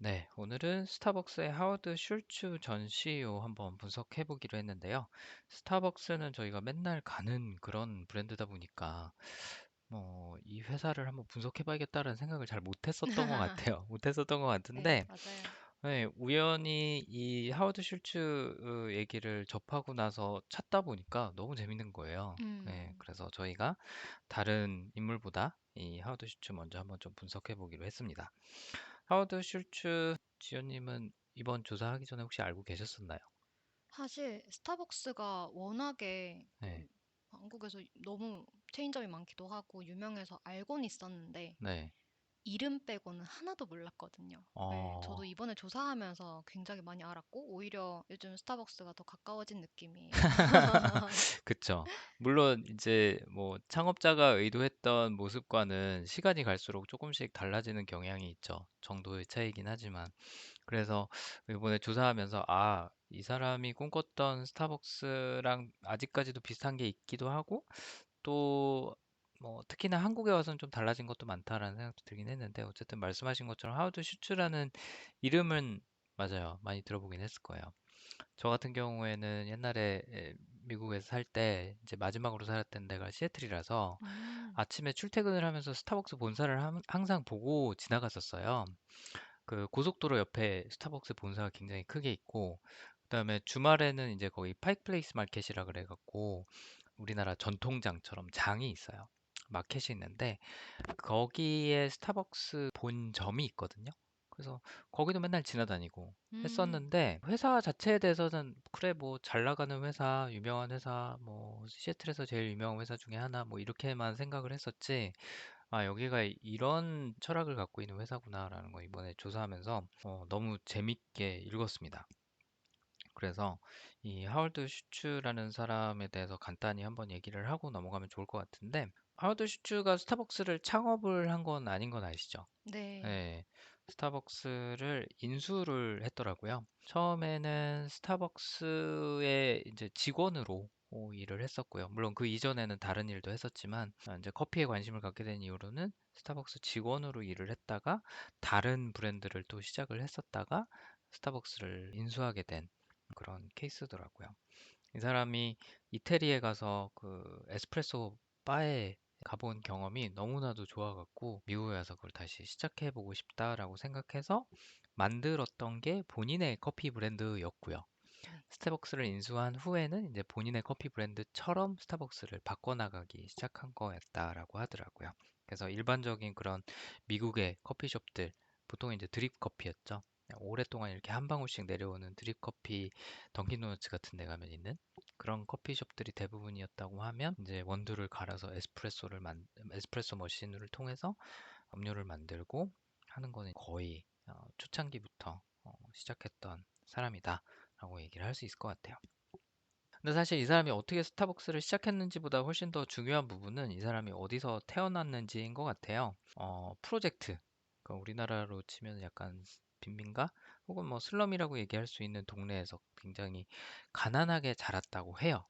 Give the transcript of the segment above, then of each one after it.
네, 오늘은 스타벅스의 하워드 슐츠 전 CEO 한번 분석해 보기로 했는데요. 스타벅스는 저희가 맨날 가는 그런 브랜드다 보니까 이 회사를 한번 분석해 봐야겠다는 생각을 잘 못했었던 것 같아요. 못했었던 것 네, 같은데 맞아요. 네, 우연히 이 하워드 슐츠 얘기를 접하고 나서 찾다 보니까 너무 재밌는 거예요. 네, 음, 그래서 저희가 다른 인물보다 이 하워드 슐츠 먼저 한번 좀 분석해 보기로 했습니다. 하워드 슐츠 지연님은 이번 조사하기 전에 혹시 알고 계셨었나요? 사실 스타벅스가 워낙에 네, 한국에서 너무 체인점이 많기도 하고 유명해서 알고는 있었는데 네. 이름 빼고는 하나도 몰랐거든요. 네, 어, 저도 이번에 조사하면서 굉장히 많이 알았고 오히려 요즘 스타벅스가 더 가까워진 느낌이에요. 그쵸. 물론 이제 뭐 창업자가 의도했던 모습과는 시간이 갈수록 조금씩 달라지는 경향이 있죠. 정도의 차이긴 하지만. 그래서 이번에 조사하면서 이 사람이 꿈꿨던 스타벅스랑 아직까지도 비슷한 게 있기도 하고 또 뭐 특히나 한국에 와서는 좀 달라진 것도 많다라는 생각도 들긴 했는데 어쨌든 말씀하신 것처럼 하우드 슈츠라는 이름은 맞아요. 많이 들어보긴 했을 거예요. 저 같은 경우에는 옛날에 미국에서 살 때 이제 마지막으로 살았던 데가 시애틀이라서 음, 아침에 출퇴근을 하면서 스타벅스 본사를 항상 보고 지나갔었어요. 그 고속도로 옆에 스타벅스 본사가 굉장히 크게 있고 그다음에 주말에는 이제 거기 파이크 플레이스 마켓이라 그래갖고 우리나라 전통장처럼 장이 있어요. 마켓이 있는데 거기에 스타벅스 본점이 있거든요. 그래서 거기도 맨날 지나다니고 음, 했었는데 회사 자체에 대해서는 그래 뭐 잘 나가는 회사, 유명한 회사, 뭐 시애틀에서 제일 유명한 회사 중에 하나 뭐 이렇게만 생각을 했었지. 여기가 이런 철학을 갖고 있는 회사구나라는 거 이번에 조사하면서 너무 재밌게 읽었습니다. 그래서 이 하월드 슈츠라는 사람에 대해서 간단히 한번 얘기를 하고 넘어가면 좋을 것 같은데 하월드 슈츠가 스타벅스를 창업을 한 건 아닌 건 아시죠? 네. 네, 스타벅스를 인수를 했더라고요. 처음에는 스타벅스의 이제 직원으로 일을 했었고요. 물론 그 이전에는 다른 일도 했었지만 이제 커피에 관심을 갖게 된 이후로는 스타벅스 직원으로 일을 했다가 다른 브랜드를 또 시작을 했었다가 스타벅스를 인수하게 된 그런 케이스더라고요. 이 사람이 이태리에 가서 그 에스프레소 바에 가본 경험이 너무나도 좋아갖고 미국에 와서 그걸 다시 시작해보고 싶다라고 생각해서 만들었던 게 본인의 커피 브랜드였고요. 네. 스타벅스를 인수한 후에는 이제 본인의 커피 브랜드처럼 스타벅스를 바꿔나가기 시작한 거였다라고 하더라고요. 그래서 일반적인 그런 미국의 커피숍들, 보통 이제 드립 커피였죠. 오랫동안 이렇게 한 방울씩 내려오는 드립 커피, 던킨도너츠 같은 데 가면 있는 그런 커피숍들이 대부분이었다고 하면 이제 원두를 갈아서 에스프레소 머신을 통해서 음료를 만들고 하는 거는 거의 초창기부터 시작했던 사람이다라고 얘기를 할 수 있을 것 같아요. 근데 사실 이 사람이 어떻게 스타벅스를 시작했는지보다 훨씬 더 중요한 부분은 이 사람이 어디서 태어났는지인 것 같아요. 프로젝트. 그러니까 우리나라로 치면 약간 빈민가 혹은 뭐 슬럼이라고 얘기할 수 있는 동네에서 굉장히 가난하게 자랐다고 해요.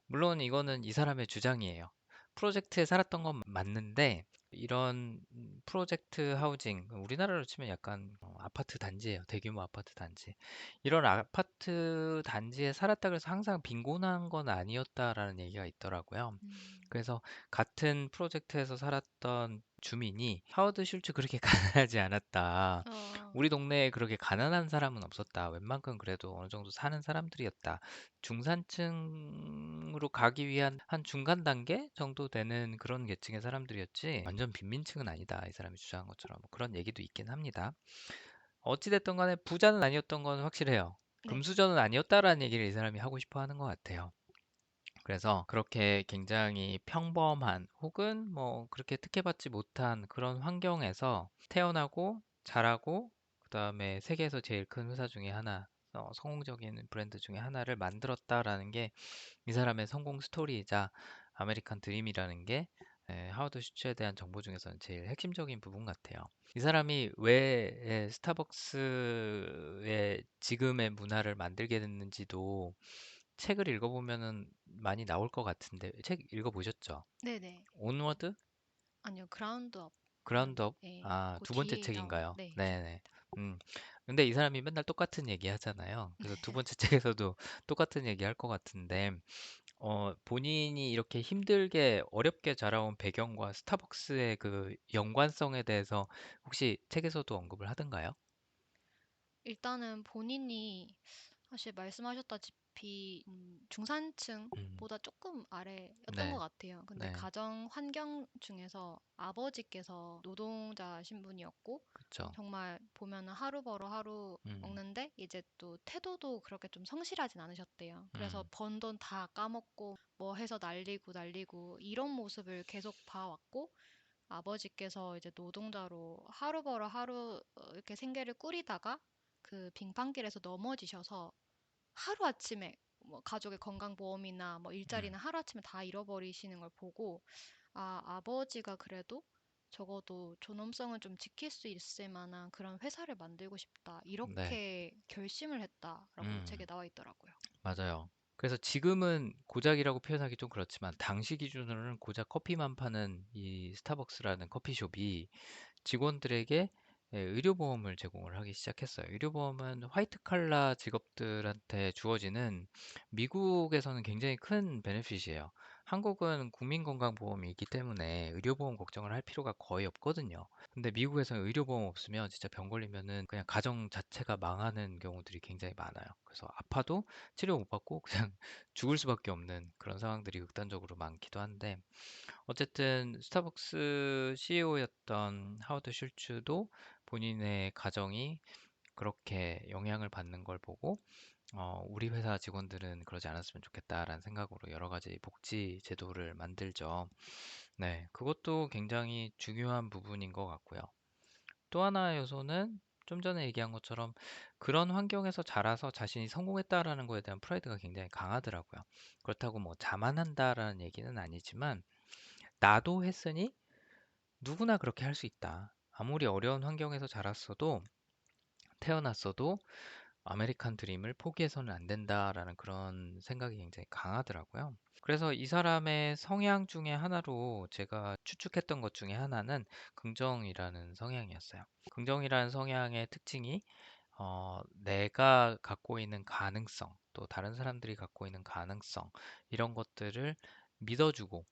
물론 이거는 이 사람의 주장이에요. 프로젝트에 살았던 건 맞는데 이런 프로젝트 하우징, 우리나라로 치면 약간 아파트 단지예요. 대규모 아파트 단지. 이런 아파트 단지에 살았다 그래서 항상 빈곤한 건 아니었다라는 얘기가 있더라고요. 음, 그래서 같은 프로젝트에서 살았던 주민이 하워드 슐츠 그렇게 가난하지 않았다. 어, 우리 동네에 그렇게 가난한 사람은 없었다. 웬만큼 그래도 어느 정도 사는 사람들이었다. 중산층으로 가기 위한 한 중간 단계 정도 되는 그런 계층의 사람들이었지 완전 빈민층은 아니다. 이 사람이 주장한 것처럼 뭐 그런 얘기도 있긴 합니다. 어찌됐든 간에 부자는 아니었던 건 확실해요. 네. 금수저는 아니었다라는 얘기를 이 사람이 하고 싶어 하는 것 같아요. 그래서 그렇게 굉장히 평범한 혹은 뭐 그렇게 특혜받지 못한 그런 환경에서 태어나고 자라고 그다음에 세계에서 제일 큰 회사 중에 하나, 성공적인 브랜드 중에 하나를 만들었다라는 게 이 사람의 성공 스토리이자 아메리칸 드림이라는 게 하워드 슈츠에 대한 정보 중에서는 제일 핵심적인 부분 같아요. 이 사람이 왜 스타벅스의 지금의 문화를 만들게 됐는지도 책을 읽어보면은 많이 나올 것 같은데 책 읽어보셨죠? 네네. 온워드? 아니요, 그라운드 그라운드업? 업이라는, 예, 두 번째 뒤에 나온, 책인가요? 네, 책. 네네. 음. 근데 이 사람이 맨날 똑같은 얘기 하잖아요. 그래서 두 번째 책에서도 똑같은 얘기 할 것 같은데, 본인이 이렇게 힘들게 어렵게 자라온 배경과 스타벅스의 그 연관성에 대해서 혹시 책에서도 언급을 하던가요? 일단은 본인이 사실 말씀하셨다시피 음, 중산층보다 조금 아래였던 것 네, 같아요. 근데 네, 가정 환경 중에서 아버지께서 노동자 신분이었고 그쵸. 정말 보면은 하루 벌어 하루 음, 먹는데 이제 또 태도도 그렇게 좀 성실하진 않으셨대요. 그래서 음, 번 돈 다 까먹고 뭐 해서 날리고 이런 모습을 계속 봐왔고 아버지께서 이제 노동자로 하루 벌어 하루 이렇게 생계를 꾸리다가 그 빙판길에서 넘어지셔서 하루아침에 뭐 가족의 건강보험이나 뭐 음, 일자리는 하루아침에 다 잃어버리시는 걸 보고 아, 아버지가 그래도 적어도 존엄성을 좀 지킬 수 있을 만한 그런 회사를 만들고 싶다. 네, 이렇게 결심을 했다라고 책에 음, 나와 있더라고요. 맞아요. 그래서 지금은 고작이라고 표현하기 좀 그렇지만, 당시 기준으로는 고작 커피만 파는 이 스타벅스라는 커피숍이 직원들에게 의료보험을 제공을 하기 시작했어요. 의료보험은 화이트 칼라 직업들한테 주어지는 미국에서는 굉장히 큰 베네핏이에요. 한국은 국민건강보험이 있기 때문에 의료보험 걱정을 할 필요가 거의 없거든요. 근데 미국에서는 의료보험 없으면 진짜 병 걸리면은 그냥 가정 자체가 망하는 경우들이 굉장히 많아요. 그래서 아파도 치료 못 받고 그냥 죽을 수밖에 없는 그런 상황들이 극단적으로 많기도 한데, 어쨌든 스타벅스 CEO였던 하워드 슐츠도 본인의 가정이 그렇게 영향을 받는 걸 보고 우리 회사 직원들은 그러지 않았으면 좋겠다라는 생각으로 여러 가지 복지 제도를 만들죠. 네, 그것도 굉장히 중요한 부분인 것 같고요. 또 하나의 요소는 좀 전에 얘기한 것처럼 그런 환경에서 자라서 자신이 성공했다라는 거에 대한 프라이드가 굉장히 강하더라고요. 그렇다고 뭐 자만한다라는 얘기는 아니지만, 나도 했으니 누구나 그렇게 할 수 있다. 아무리 어려운 환경에서 자랐어도, 태어났어도 아메리칸 드림을 포기해서는 안 된다라는 그런 생각이 굉장히 강하더라고요. 그래서 이 사람의 성향 중에 하나로 제가 추측했던 것 중에 하나는 긍정이라는 성향이었어요. 긍정이라는 성향의 특징이 내가 갖고 있는 가능성, 또 다른 사람들이 갖고 있는 가능성, 이런 것들을 믿어주고,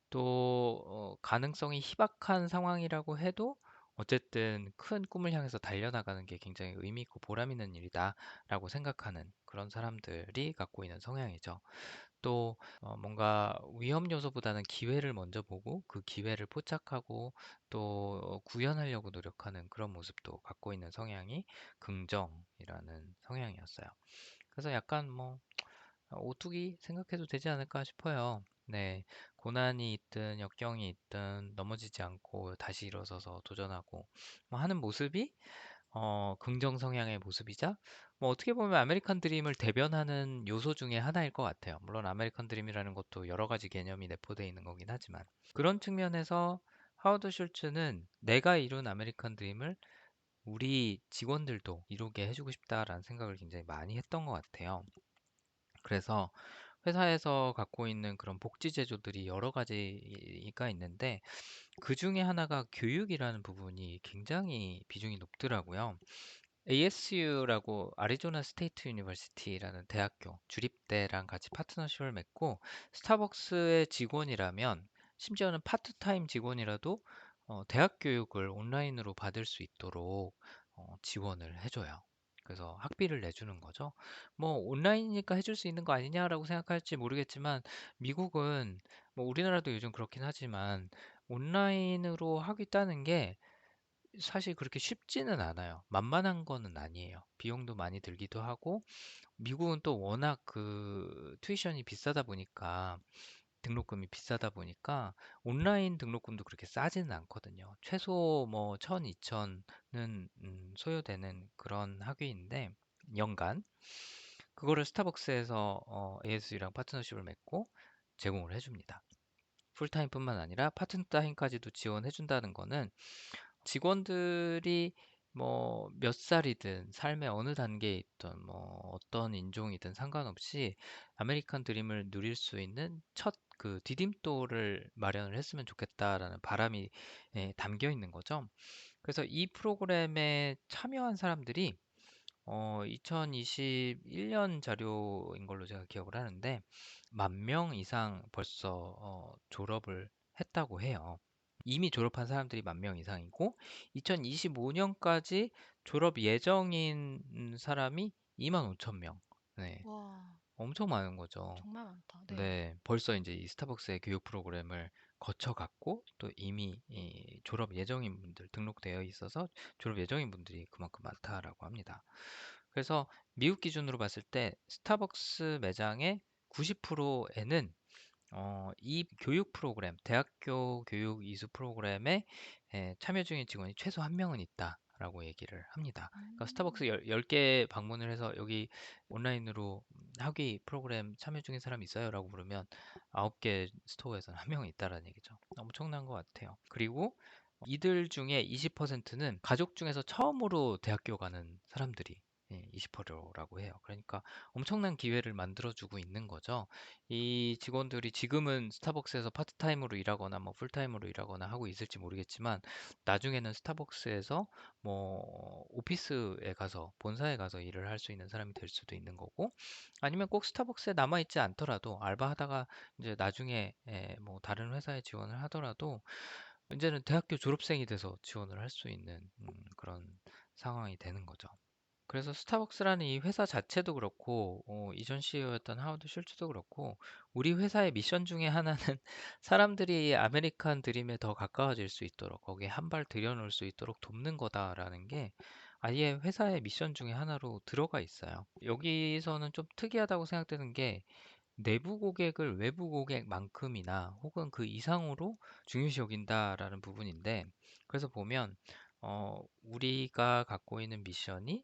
또 가능성이 희박한 상황이라고 해도 어쨌든 큰 꿈을 향해서 달려나가는 게 굉장히 의미 있고 보람 있는 일이다라고 생각하는 그런 사람들이 갖고 있는 성향이죠. 또 뭔가 위험 요소보다는 기회를 먼저 보고 그 기회를 포착하고 또 구현하려고 노력하는 그런 모습도 갖고 있는 성향이 긍정이라는 성향이었어요. 그래서 약간 뭐 오뚜기 생각해도 되지 않을까 싶어요. 네, 고난이 있든 역경이 있든 넘어지지 않고 다시 일어서서 도전하고 뭐 하는 모습이 긍정 성향의 모습이자, 뭐 어떻게 보면 아메리칸 드림을 대변하는 요소 중에 하나일 것 같아요. 물론 아메리칸 드림이라는 것도 여러 가지 개념이 내포되어 있는 거긴 하지만, 그런 측면에서 하워드 슐츠는 내가 이룬 아메리칸 드림을 우리 직원들도 이루게 해주고 싶다라는 생각을 굉장히 많이 했던 것 같아요. 그래서 회사에서 갖고 있는 그런 복지 제도들이 여러 가지가 있는데, 그 중에 하나가 교육이라는 부분이 굉장히 비중이 높더라고요. ASU라고 아리조나 스테이트 유니버시티라는 대학교 주립대랑 같이 파트너십을 맺고, 스타벅스의 직원이라면, 심지어는 파트타임 직원이라도 대학 교육을 온라인으로 받을 수 있도록 지원을 해줘요. 그래서 학비를 내주는 거죠. 뭐 온라인이니까 해줄 수 있는 거 아니냐라고 생각할지 모르겠지만, 미국은 뭐 우리나라도 요즘 그렇긴 하지만 온라인으로 하고 있다는 게 사실 그렇게 쉽지는 않아요. 만만한 거는 아니에요. 비용도 많이 들기도 하고, 미국은 또 워낙 그 튜이션이 비싸다 보니까, 등록금이 비싸다 보니까 온라인 등록금도 그렇게 싸지는 않거든요. 최소 뭐 1,000, 2,000은 소요되는 그런 학위인데, 연간 그거를 스타벅스에서 ASU랑 파트너십을 맺고 제공을 해줍니다. 풀타임뿐만 아니라 파트타임까지도 지원해준다는 거는, 직원들이 뭐 몇 살이든 삶의 어느 단계에 있던 뭐 어떤 인종이든 상관없이 아메리칸 드림을 누릴 수 있는 첫 그 디딤돌을 마련을 했으면 좋겠다라는 바람이 담겨 있는 거죠. 그래서 이 프로그램에 참여한 사람들이 2021년 자료인 걸로 제가 기억을 하는데 10,000명 이상 벌써 졸업을 했다고 해요. 이미 졸업한 사람들이 10,000명 이상이고 2025년까지 졸업 예정인 사람이 25,000명. 네, 와, 엄청 많은 거죠. 정말 많다. 네. 네, 벌써 이제 이 스타벅스의 교육 프로그램을 거쳐갔고 또 이미 이 졸업 예정인 분들 등록되어 있어서 졸업 예정인 분들이 그만큼 많다라고 합니다. 그래서 미국 기준으로 봤을 때 스타벅스 매장의 90%에는 이 교육 프로그램, 대학교 교육 이수 프로그램에 참여 중인 직원이 최소 한 명은 있다라고 얘기를 합니다. 그러니까 스타벅스 음, 10개 방문을 해서 여기 온라인으로 학위 프로그램 참여 중인 사람 있어요? 라고 물으면 9개 스토어에서는 한 명은 있다라는 얘기죠. 엄청난 것 같아요. 그리고 이들 중에 20%는 가족 중에서 처음으로 대학교 가는 사람들이 20%라고 해요. 그러니까 엄청난 기회를 만들어주고 있는 거죠. 이 직원들이 지금은 스타벅스에서 파트타임으로 일하거나 뭐 풀타임으로 일하거나 하고 있을지 모르겠지만 나중에는 스타벅스에서 뭐 오피스에 가서 본사에 가서 일을 할 수 있는 사람이 될 수도 있는 거고 아니면 꼭 스타벅스에 남아 있지 않더라도 알바하다가 이제 나중에 뭐 다른 회사에 지원을 하더라도 이제는 대학교 졸업생이 돼서 지원을 할 수 있는 그런 상황이 되는 거죠. 그래서 스타벅스라는 이 회사 자체도 그렇고 이전 CEO였던 하워드 슐츠도 그렇고 우리 회사의 미션 중에 하나는 사람들이 아메리칸 드림에 더 가까워질 수 있도록 거기에 한 발 들여놓을 수 있도록 돕는 거다라는 게 아예 회사의 미션 중에 하나로 들어가 있어요. 여기서는 좀 특이하다고 생각되는 게 내부 고객을 외부 고객만큼이나 혹은 그 이상으로 중요시 여긴다라는 부분인데 그래서 보면 우리가 갖고 있는 미션이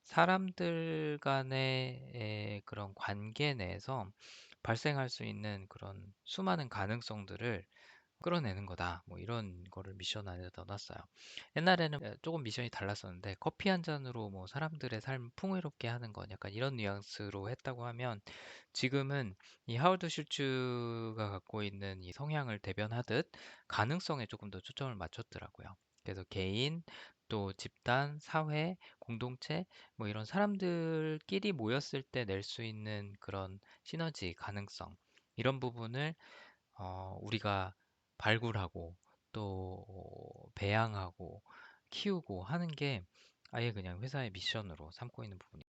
사람들 간의 그런 관계 내에서 발생할 수 있는 그런 수많은 가능성들을 끌어내는 거다. 뭐 이런 거를 미션 안에 넣어놨어요. 옛날에는 조금 미션이 달랐었는데 커피 한 잔으로 뭐 사람들의 삶을 풍요롭게 하는 건 약간 이런 뉘앙스로 했다고 하면 지금은 이 하워드 슐츠가 갖고 있는 이 성향을 대변하듯 가능성에 조금 더 초점을 맞췄더라고요. 그래서 개인, 또 집단, 사회, 공동체 뭐 이런 사람들끼리 모였을 때 낼 수 있는 그런 시너지, 가능성 이런 부분을 우리가 발굴하고 또 배양하고 키우고 하는 게 아예 그냥 회사의 미션으로 삼고 있는 부분이